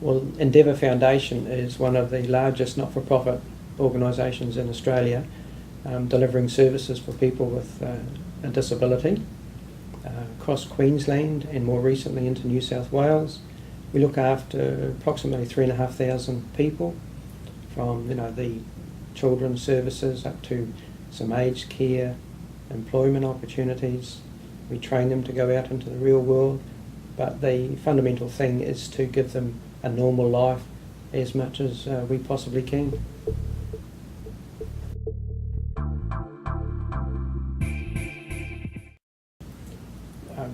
Well, Endeavour Foundation is one of the largest not-for-profit organisations in Australia, delivering services for people with a disability across Queensland and more recently into New South Wales. We look after approximately 3,500 people, from the children's services up to some aged care, employment opportunities. We train them to go out into the real world, but the fundamental thing is to give them a normal life as much as we possibly can.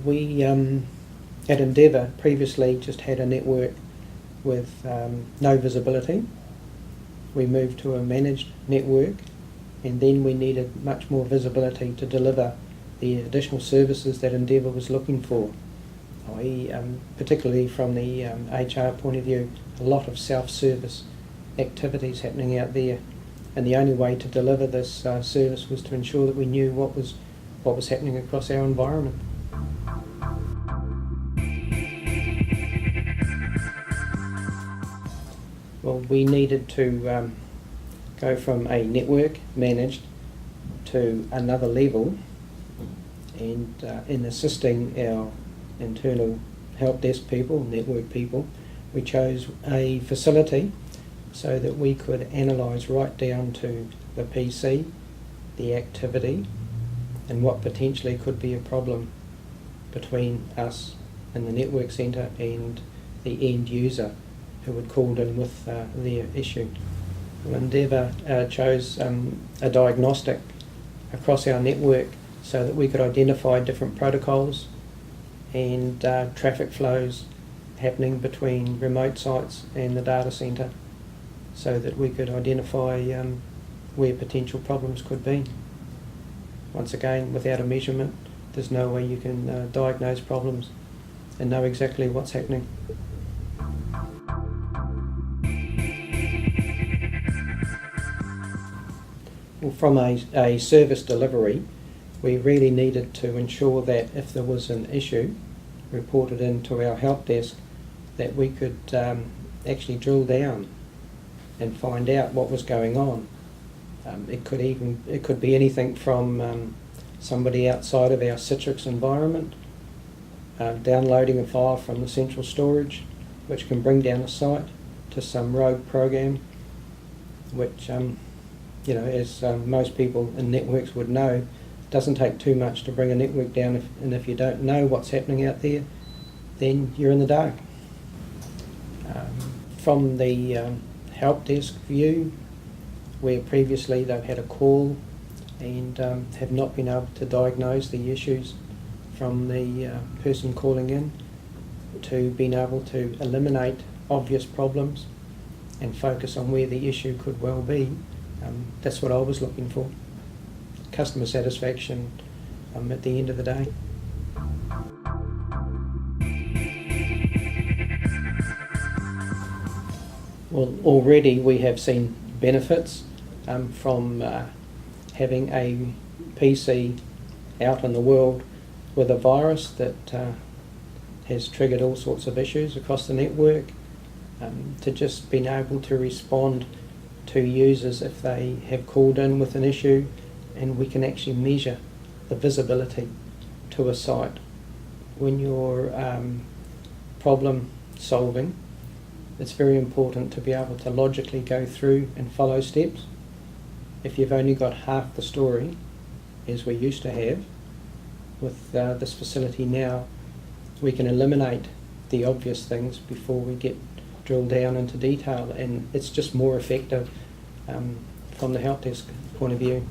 We at Endeavour previously just had a network with no visibility. We moved to a managed network, and then we needed much more visibility to deliver the additional services that Endeavour was looking for. Particularly from the HR point of view, a lot of self-service activities happening out there, and the only way to deliver this service was to ensure that we knew what was happening across our environment. Well, we needed to go from a network managed to another level, and in assisting our internal help desk people, network people, we chose a facility so that we could analyse right down to the PC, the activity, and what potentially could be a problem between us and the network centre and the end user who had called in with their issue. Well, Endeavour chose a diagnostic across our network so that we could identify different protocols and traffic flows happening between remote sites and the data centre, so that we could identify where potential problems could be. Once again, without a measurement, there's no way you can diagnose problems and know exactly what's happening. Well, from a service delivery, we really needed to ensure that if there was an issue reported into our help desk, that we could actually drill down and find out what was going on. It could be anything from somebody outside of our Citrix environment downloading a file from the central storage, which can bring down a site, to some rogue program, which as most people in networks would know, doesn't take too much to bring a network down, and if you don't know what's happening out there, then you're in the dark. From the help desk view, where previously they've had a call and have not been able to diagnose the issues from the person calling in, to being able to eliminate obvious problems and focus on where the issue could well be, that's what I was looking for. Customer satisfaction at the end of the day. Well, already we have seen benefits from having a PC out in the world with a virus that has triggered all sorts of issues across the network, to just being able to respond to users if they have called in with an issue, and we can actually measure the visibility to a site. When you're problem solving, it's very important to be able to logically go through and follow steps. If you've only got half the story, as we used to have, with this facility now, we can eliminate the obvious things before we get drilled down into detail, and it's just more effective from the help desk point of view.